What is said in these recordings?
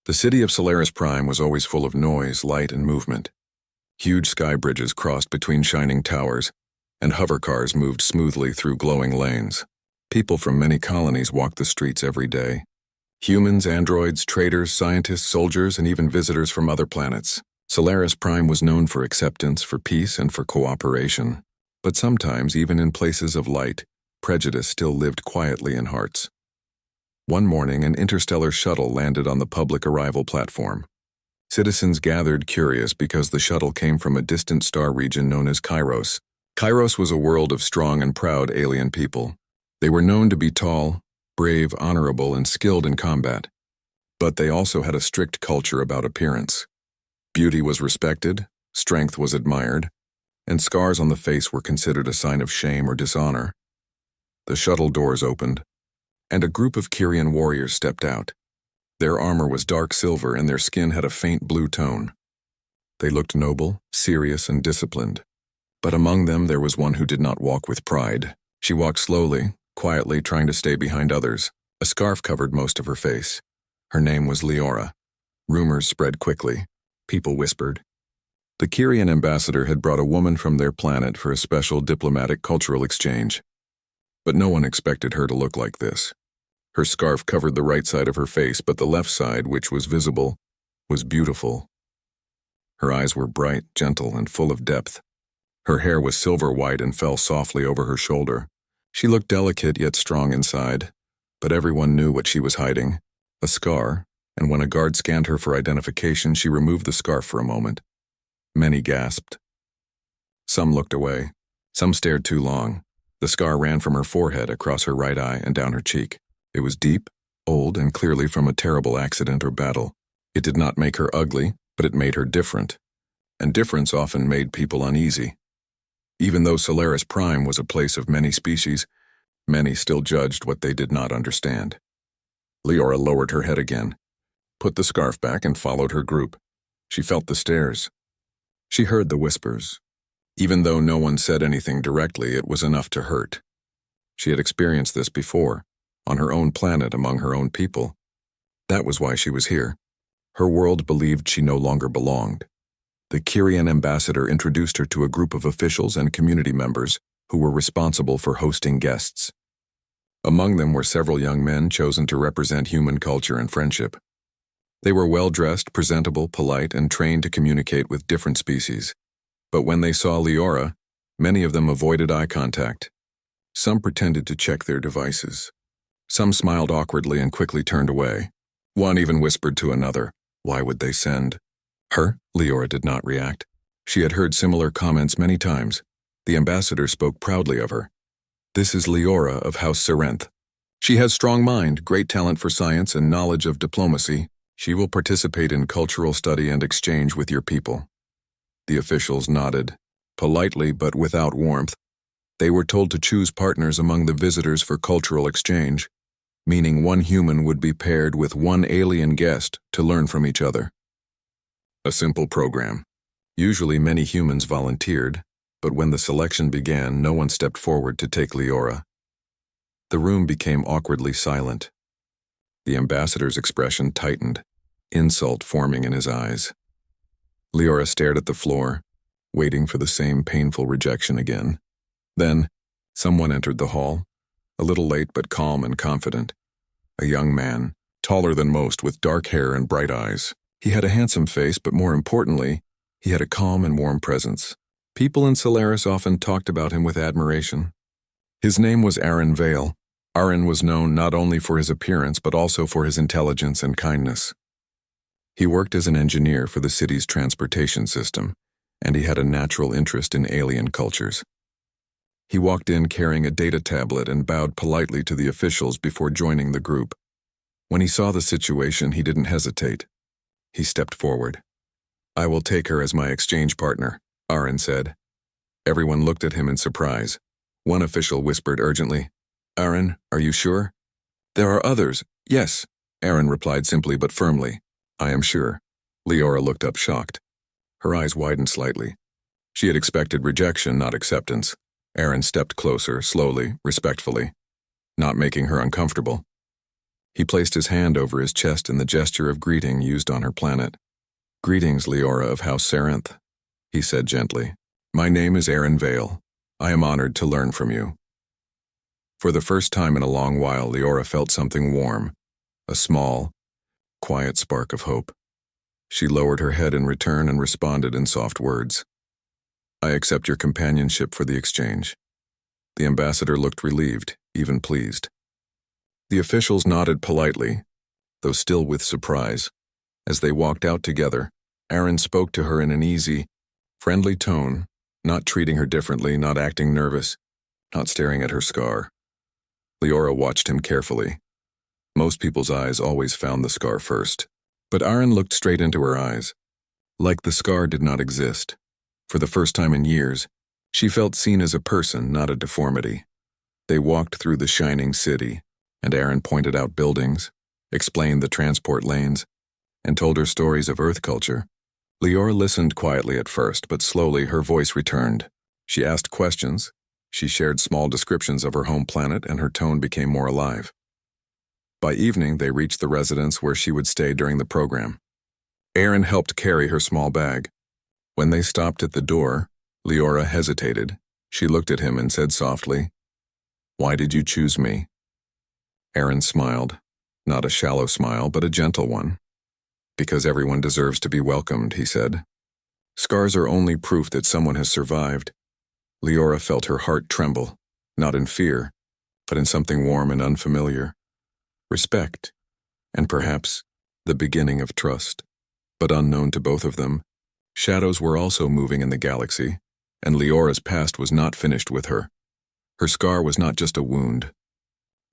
The city of Solaris Prime was always full of noise, light, and movement. Huge sky bridges crossed between shining towers, and hover cars moved smoothly through glowing lanes. People from many colonies walked the streets every day. Humans, androids, traders, scientists, soldiers, and even visitors from other planets. Solaris Prime was known for acceptance, for peace, and for cooperation. But sometimes, even in places of light, prejudice still lived quietly in hearts. One morning, an interstellar shuttle landed on the public arrival platform. Citizens gathered curious because the shuttle came from a distant star region known as Kairos. Kairos was a world of strong and proud alien people. They were known to be tall, brave, honorable, and skilled in combat. But they also had a strict culture about appearance. Beauty was respected, strength was admired, and scars on the face were considered a sign of shame or dishonor. The shuttle doors opened, and a group of Kyrian warriors stepped out. Their armor was dark silver and their skin had a faint blue tone. They looked noble, serious, and disciplined. But among them there was one who did not walk with pride. She walked slowly, quietly trying to stay behind others. A scarf covered most of her face. Her name was Leora. Rumors spread quickly. People whispered. The Kyrian ambassador had brought a woman from their planet for a special diplomatic cultural exchange. But no one expected her to look like this. Her scarf covered the right side of her face, but the left side, which was visible, was beautiful. Her eyes were bright, gentle, and full of depth. Her hair was silver-white and fell softly over her shoulder. She looked delicate yet strong inside, but everyone knew what she was hiding, a scar, and when a guard scanned her for identification, she removed the scarf for a moment. Many gasped. Some looked away. Some stared too long. The scar ran from her forehead, across her right eye, and down her cheek. It was deep, old, and clearly from a terrible accident or battle. It did not make her ugly, but it made her different. And difference often made people uneasy. Even though Solaris Prime was a place of many species, many still judged what they did not understand. Leora lowered her head again, put the scarf back, and followed her group. She felt the stares. She heard the whispers. Even though no one said anything directly, it was enough to hurt. She had experienced this before, on her own planet among her own people. That was why she was here. Her world believed she no longer belonged. The Kyrian ambassador introduced her to a group of officials and community members who were responsible for hosting guests. Among them were several young men chosen to represent human culture and friendship. They were well-dressed, presentable, polite, and trained to communicate with different species. But when they saw Leora, many of them avoided eye contact. Some pretended to check their devices. Some smiled awkwardly and quickly turned away. One even whispered to another, "Why would they send her?" Leora did not react. She had heard similar comments many times. The ambassador spoke proudly of her. "This is Leora of House Serenth. She has strong mind, great talent for science, and knowledge of diplomacy. She will participate in cultural study and exchange with your people." The officials nodded, politely but without warmth. They were told to choose partners among the visitors for cultural exchange, meaning one human would be paired with one alien guest to learn from each other. A simple program. Usually many humans volunteered, but when the selection began, no one stepped forward to take Leora. The room became awkwardly silent. The ambassador's expression tightened, insult forming in his eyes. Leora stared at the floor, waiting for the same painful rejection again. Then, someone entered the hall, a little late but calm and confident. A young man, taller than most, with dark hair and bright eyes. He had a handsome face, but more importantly, he had a calm and warm presence. People in Solaris often talked about him with admiration. His name was Aaron Vale. Aaron was known not only for his appearance but also for his intelligence and kindness. He worked as an engineer for the city's transportation system, and he had a natural interest in alien cultures. He walked in carrying a data tablet and bowed politely to the officials before joining the group. When he saw the situation, he didn't hesitate. He stepped forward. "I will take her as my exchange partner," Aaron said. Everyone looked at him in surprise. One official whispered urgently, "Aaron, are you sure?" "There are others, yes," Aaron replied simply but firmly. "I am sure." Leora looked up shocked. Her eyes widened slightly. She had expected rejection, not acceptance. Aaron stepped closer, slowly, respectfully, not making her uncomfortable. He placed his hand over his chest in the gesture of greeting used on her planet. "Greetings, Leora of House Sarenth," he said gently. "My name is Aaron Vale. I am honored to learn from you." For the first time in a long while, Leora felt something warm, a small, quiet spark of hope. She lowered her head in return and responded in soft words. "I accept your companionship for the exchange." The ambassador looked relieved, even pleased. The officials nodded politely, though still with surprise. As they walked out together, Aaron spoke to her in an easy, friendly tone, not treating her differently, not acting nervous, not staring at her scar. Leora watched him carefully. Most people's eyes always found the scar first, but Aaron looked straight into her eyes. Like the scar did not exist. For the first time in years, she felt seen as a person, not a deformity. They walked through the shining city, and Aaron pointed out buildings, explained the transport lanes, and told her stories of Earth culture. Leora listened quietly at first, but slowly her voice returned. She asked questions, she shared small descriptions of her home planet, and her tone became more alive. By evening, they reached the residence where she would stay during the program. Aaron helped carry her small bag. When they stopped at the door, Leora hesitated. She looked at him and said softly, "Why did you choose me?" Aaron smiled, not a shallow smile, but a gentle one. "Because everyone deserves to be welcomed," he said. "Scars are only proof that someone has survived." Leora felt her heart tremble, not in fear, but in something warm and unfamiliar. Respect, and perhaps the beginning of trust. But unknown to both of them, shadows were also moving in the galaxy, and Leora's past was not finished with her. Her scar was not just a wound.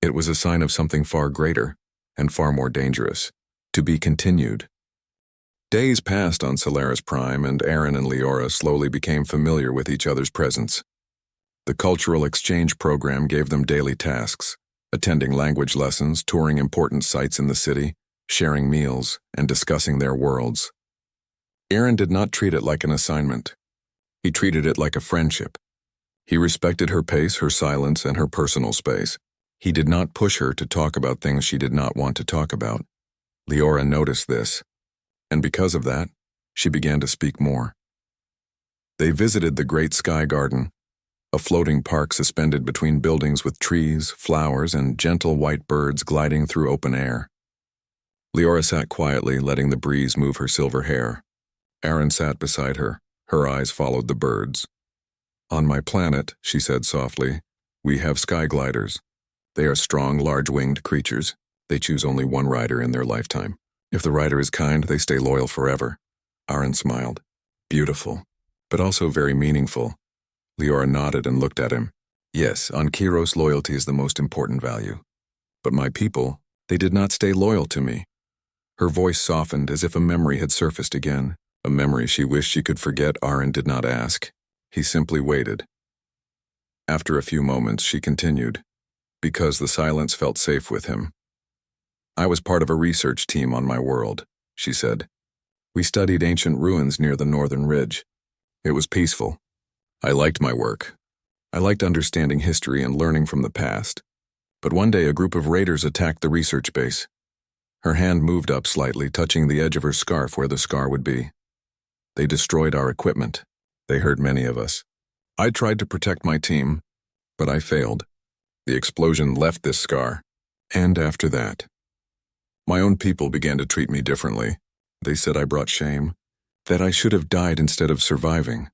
It was a sign of something far greater and far more dangerous, to be continued. Days passed on Solaris Prime, and Aaron and Leora slowly became familiar with each other's presence. The cultural exchange program gave them daily tasks, attending language lessons, touring important sites in the city, sharing meals, and discussing their worlds. Aaron did not treat it like an assignment. He treated it like a friendship. He respected her pace, her silence, and her personal space. He did not push her to talk about things she did not want to talk about. Leora noticed this, and because of that, she began to speak more. They visited the Great Sky Garden, a floating park suspended between buildings with trees, flowers, and gentle white birds gliding through open air. Leora sat quietly, letting the breeze move her silver hair. Aaron sat beside her. Her eyes followed the birds. "On my planet," she said softly, "we have sky gliders. They are strong, large-winged creatures. They choose only one rider in their lifetime. If the rider is kind, they stay loyal forever." Aaron smiled. "Beautiful, but also very meaningful." Leora nodded and looked at him. "Yes, on Kiros, loyalty is the most important value. But my people, they did not stay loyal to me." Her voice softened as if a memory had surfaced again, a memory she wished she could forget. Aaron did not ask. He simply waited. After a few moments, she continued, because the silence felt safe with him. "I was part of a research team on my world," she said. "We studied ancient ruins near the northern ridge. It was peaceful. I liked my work. I liked understanding history and learning from the past. But one day a group of raiders attacked the research base." Her hand moved up slightly, touching the edge of her scarf where the scar would be. "They destroyed our equipment. They hurt many of us. I tried to protect my team, but I failed. The explosion left this scar. And after that, my own people began to treat me differently. They said I brought shame, that I should have died instead of surviving."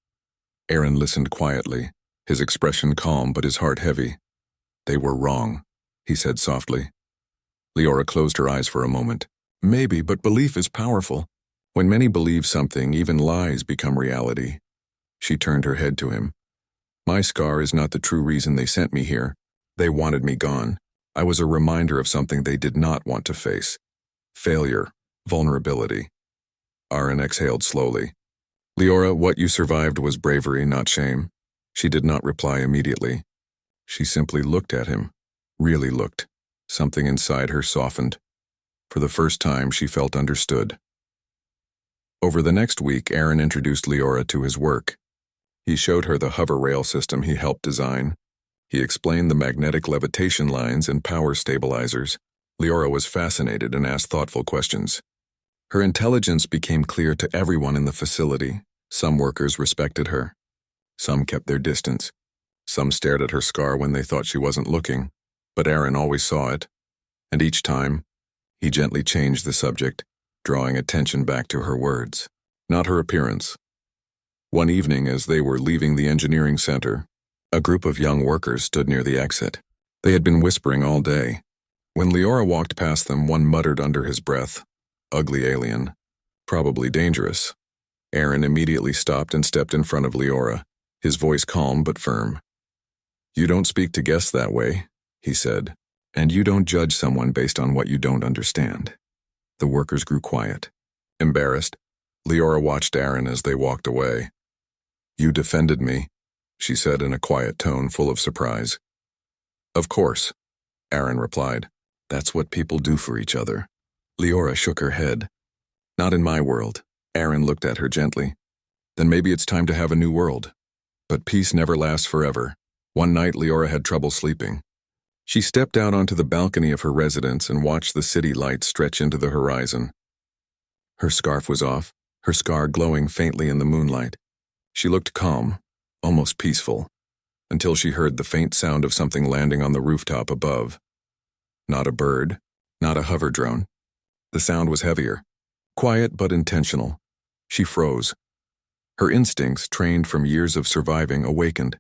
Aaron listened quietly, his expression calm but his heart heavy. "They were wrong," he said softly. Leora closed her eyes for a moment. "Maybe, but belief is powerful. When many believe something, even lies become reality." She turned her head to him. "My scar is not the true reason they sent me here. They wanted me gone. I was a reminder of something they did not want to face. Failure, vulnerability." Aaron exhaled slowly. "Leora, what you survived was bravery, not shame." She did not reply immediately. She simply looked at him, really looked. Something inside her softened. For the first time, she felt understood. Over the next week, Aaron introduced Leora to his work. He showed her the hover rail system he helped design. He explained the magnetic levitation lines and power stabilizers. Leora was fascinated and asked thoughtful questions. Her intelligence became clear to everyone in the facility. Some workers respected her. Some kept their distance. Some stared at her scar when they thought she wasn't looking, but Aaron always saw it. And each time, he gently changed the subject, drawing attention back to her words, not her appearance. One evening, as they were leaving the engineering center, a group of young workers stood near the exit. They had been whispering all day. When Leora walked past them, one muttered under his breath, "Ugly alien. Probably dangerous." Aaron immediately stopped and stepped in front of Leora, his voice calm but firm. "You don't speak to guests that way," he said, "and you don't judge someone based on what you don't understand." The workers grew quiet. Embarrassed, Leora watched Aaron as they walked away. "You defended me," she said in a quiet tone full of surprise. "Of course," Aaron replied. "That's what people do for each other." Leora shook her head. "Not in my world." Aaron looked at her gently. "Then maybe it's time to have a new world." But peace never lasts forever. One night, Leora had trouble sleeping. She stepped out onto the balcony of her residence and watched the city lights stretch into the horizon. Her scarf was off, her scar glowing faintly in the moonlight. She looked calm, almost peaceful, until she heard the faint sound of something landing on the rooftop above. Not a bird, not a hover drone. The sound was heavier, quiet but intentional. She froze. Her instincts, trained from years of surviving, awakened.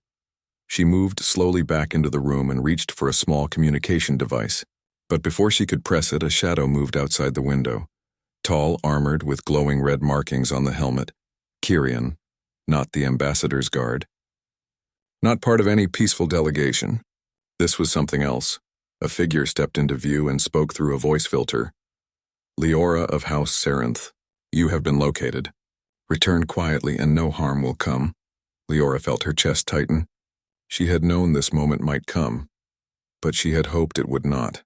She moved slowly back into the room and reached for a small communication device. But before she could press it, a shadow moved outside the window. Tall, armored, with glowing red markings on the helmet. Kyrian, not the ambassador's guard. Not part of any peaceful delegation. This was something else. A figure stepped into view and spoke through a voice filter. "Leora of House Sarenth, you have been located. Return quietly and no harm will come." Leora felt her chest tighten. She had known this moment might come, but she had hoped it would not.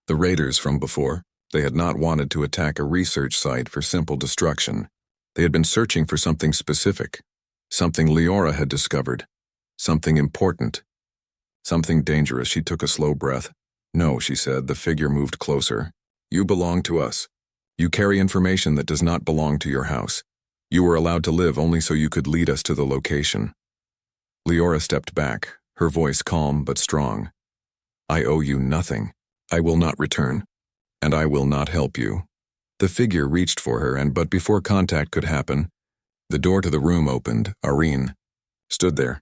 The raiders from before, they had not wanted to attack a research site for simple destruction. They had been searching for something specific, something Leora had discovered, something important, something dangerous. She took a slow breath. "No," she said. The figure moved closer. "You belong to us. You carry information that does not belong to your house. You were allowed to live only so you could lead us to the location." Leora stepped back, her voice calm but strong. "I owe you nothing. I will not return, and I will not help you." The figure reached for her, but before contact could happen, the door to the room opened. Arene stood there.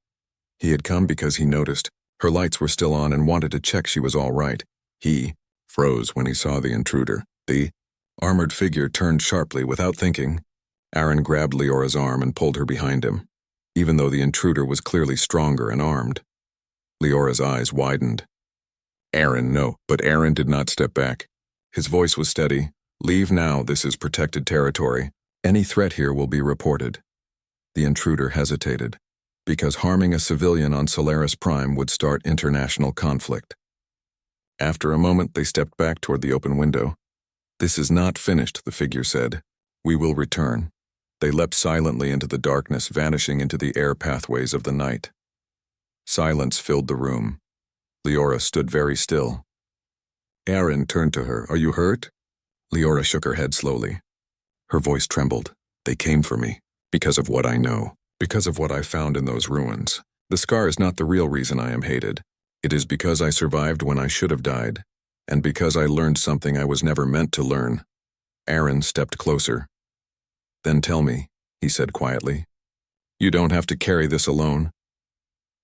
He had come because he noticed her lights were still on and wanted to check she was all right. He froze when he saw the intruder. The armored figure turned sharply without thinking. Aaron grabbed Leora's arm and pulled her behind him, even though the intruder was clearly stronger and armed. Leora's eyes widened. "Aaron, no." But Aaron did not step back. His voice was steady. "Leave now, this is protected territory. Any threat here will be reported." The intruder hesitated, because harming a civilian on Solaris Prime would start international conflict. After a moment, they stepped back toward the open window. "This is not finished," the figure said. "We will return." They leapt silently into the darkness, vanishing into the air pathways of the night. Silence filled the room. Leora stood very still. Aaron turned to her. "Are you hurt?" Leora shook her head slowly. Her voice trembled. "They came for me, because of what I know, because of what I found in those ruins. The scar is not the real reason I am hated. It is because I survived when I should have died, and because I learned something I was never meant to learn." Aaron stepped closer. "Then tell me," he said quietly. "You don't have to carry this alone."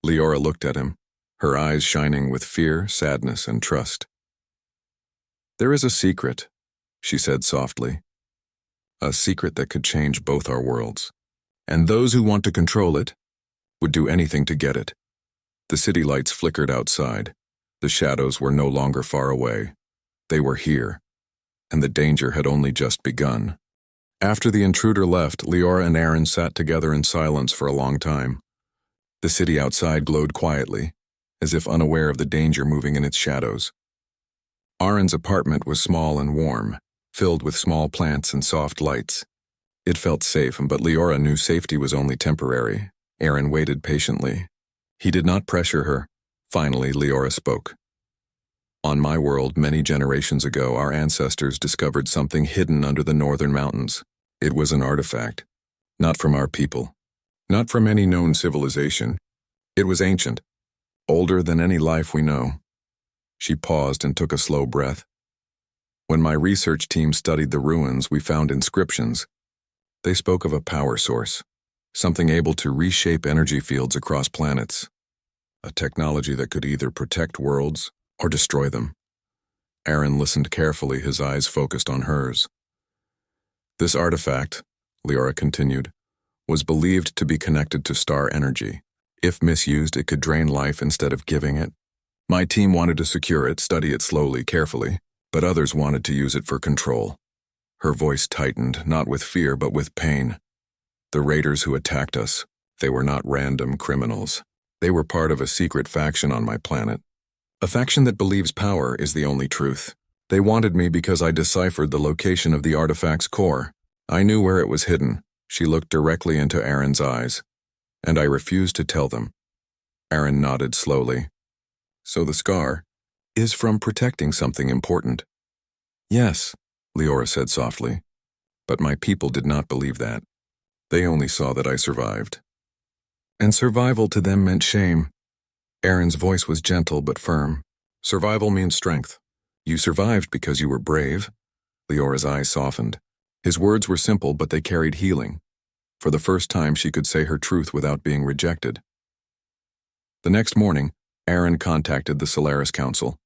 Leora looked at him, her eyes shining with fear, sadness, and trust. "There is a secret," she said softly. "A secret that could change both our worlds. And those who want to control it would do anything to get it." The city lights flickered outside. The shadows were no longer far away. They were here, and the danger had only just begun. After the intruder left, Leora and Aaron sat together in silence for a long time. The city outside glowed quietly, as if unaware of the danger moving in its shadows. Aaron's apartment was small and warm, filled with small plants and soft lights. It felt safe, but Leora knew safety was only temporary. Aaron waited patiently. He did not pressure her. Finally, Leora spoke. On my world, many generations ago, our ancestors discovered something hidden under the northern mountains. It was an artifact. Not from our people. Not from any known civilization. It was ancient. Older than any life we know. She paused and took a slow breath. When my research team studied the ruins, we found inscriptions. They spoke of a power source. Something able to reshape energy fields across planets. A technology that could either protect worlds or destroy them. Aaron listened carefully, his eyes focused on hers. This artifact, Leora continued, was believed to be connected to star energy. If misused, it could drain life instead of giving it. My team wanted to secure it, study it slowly, carefully, but others wanted to use it for control. Her voice tightened, not with fear, but with pain. The raiders who attacked us, they were not random criminals. They were part of a secret faction on my planet. A faction that believes power is the only truth. They wanted me because I deciphered the location of the artifact's core. I knew where it was hidden. She looked directly into Aaron's eyes. And I refused to tell them. Aaron nodded slowly. So the scar is from protecting something important. Yes, Leora said softly. But my people did not believe that. They only saw that I survived. And survival to them meant shame. Aaron's voice was gentle but firm. Survival means strength. You survived because you were brave. Leora's eyes softened. His words were simple, but they carried healing. For the first time, she could say her truth without being rejected. The next morning, Aaron contacted the Solaris Council.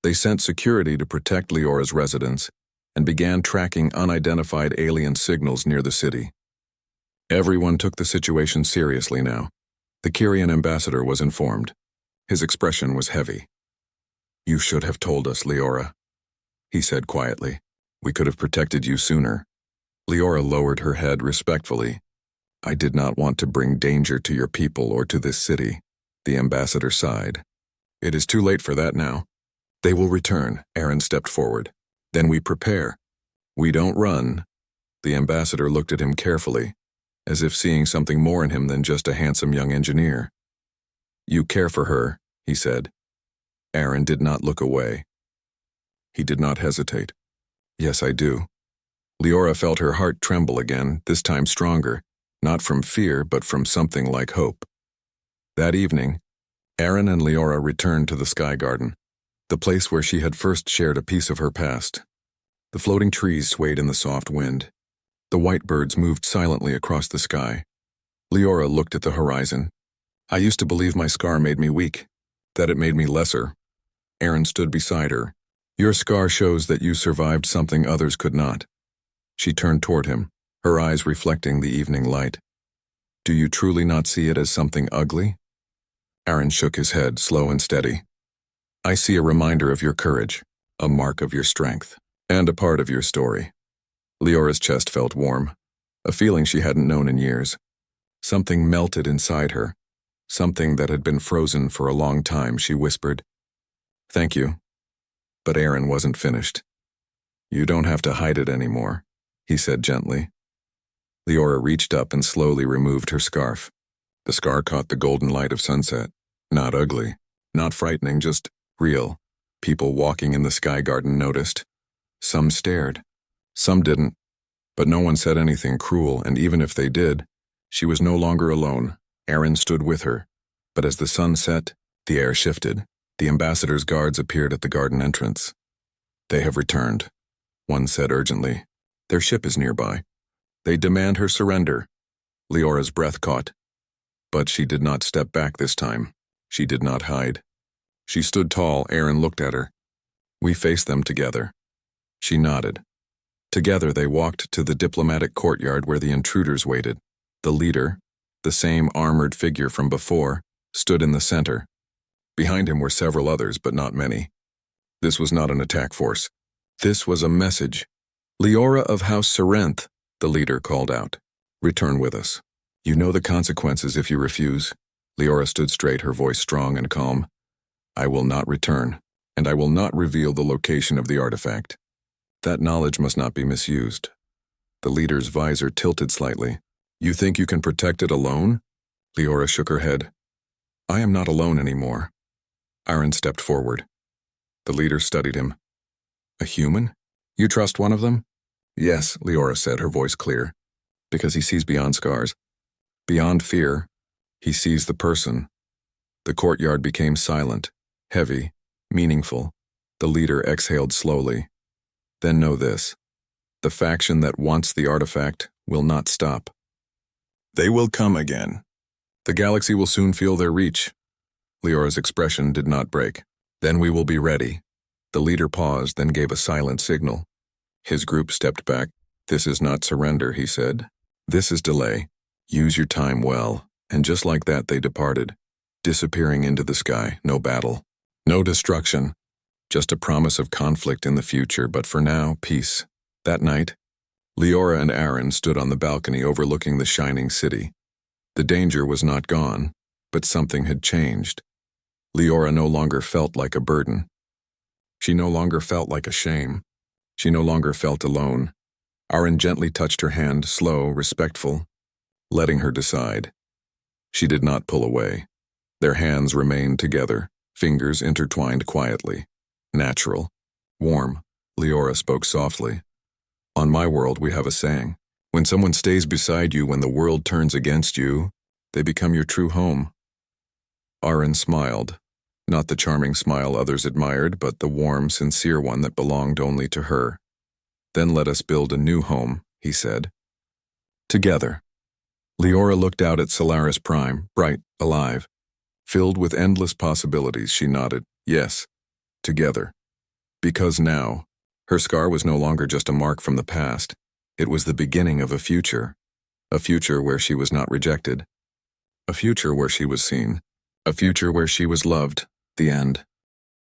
They sent security to protect Leora's residence and began tracking unidentified alien signals near the city. Everyone took the situation seriously now. The Kyrian ambassador was informed. His expression was heavy. You should have told us, Leora, he said quietly. We could have protected you sooner. Leora lowered her head respectfully. I did not want to bring danger to your people or to this city. The ambassador sighed. It is too late for that now. They will return, Aaron stepped forward. Then we prepare. We don't run. The ambassador looked at him carefully, as if seeing something more in him than just a handsome young engineer. You care for her, he said. Aaron did not look away. He did not hesitate. Yes, I do. Leora felt her heart tremble again, this time stronger, not from fear, but from something like hope. That evening, Aaron and Leora returned to the Sky Garden, the place where she had first shared a piece of her past. The floating trees swayed in the soft wind. The white birds moved silently across the sky. Leora looked at the horizon. I used to believe my scar made me weak, that it made me lesser. Aaron stood beside her. Your scar shows that you survived something others could not. She turned toward him, her eyes reflecting the evening light. Do you truly not see it as something ugly? Aaron shook his head, slow and steady. I see a reminder of your courage, a mark of your strength, and a part of your story. Leora's chest felt warm, a feeling she hadn't known in years. Something melted inside her, something that had been frozen for a long time. She whispered, Thank you. But Aaron wasn't finished. You don't have to hide it anymore, he said gently. Leora reached up and slowly removed her scarf. The scar caught the golden light of sunset. Not ugly, not frightening, just real. People walking in the Sky Garden noticed. Some stared. Some didn't. But no one said anything cruel, and even if they did, she was no longer alone. Aaron stood with her. But as the sun set, the air shifted. The ambassador's guards appeared at the garden entrance. They have returned, one said urgently. Their ship is nearby. They demand her surrender. Leora's breath caught. But she did not step back this time. She did not hide. She stood tall. Aaron looked at her. We faced them together. She nodded. Together they walked to the diplomatic courtyard where the intruders waited. The leader, the same armored figure from before, stood in the center. Behind him were several others, but not many. This was not an attack force. This was a message. Leora of House Serenth, the leader called out. Return with us. You know the consequences if you refuse. Leora stood straight, her voice strong and calm. I will not return, and I will not reveal the location of the artifact. That knowledge must not be misused. The leader's visor tilted slightly. You think you can protect it alone? Leora shook her head. I am not alone anymore. Aaron stepped forward. The leader studied him. A human? You trust one of them? Yes, Leora said, her voice clear. Because he sees beyond scars. Beyond fear, he sees the person. The courtyard became silent, heavy, meaningful. The leader exhaled slowly. Then know this. The faction that wants the artifact will not stop. They will come again. The galaxy will soon feel their reach. Leora's expression did not break. Then we will be ready. The leader paused, then gave a silent signal. His group stepped back. This is not surrender, he said. This is delay. Use your time well. And just like that, they departed, disappearing into the sky. No battle. No destruction. Just a promise of conflict in the future, but for now, peace. That night, Leora and Aaron stood on the balcony overlooking the shining city. The danger was not gone, but something had changed. Leora no longer felt like a burden. She no longer felt like a shame. She no longer felt alone. Aaron gently touched her hand, slow, respectful, letting her decide. She did not pull away. Their hands remained together, fingers intertwined quietly. Natural. Warm. Leora spoke softly. On my world, we have a saying. When someone stays beside you when the world turns against you, they become your true home. Aaron smiled. Not the charming smile others admired, but the warm, sincere one that belonged only to her. Then let us build a new home, he said. Together. Leora looked out at Solaris Prime, bright, alive. Filled with endless possibilities, she nodded. Yes. Together. Because now, her scar was no longer just a mark from the past. It was the beginning of a future. A future where she was not rejected. A future where she was seen. A future where she was loved. The end.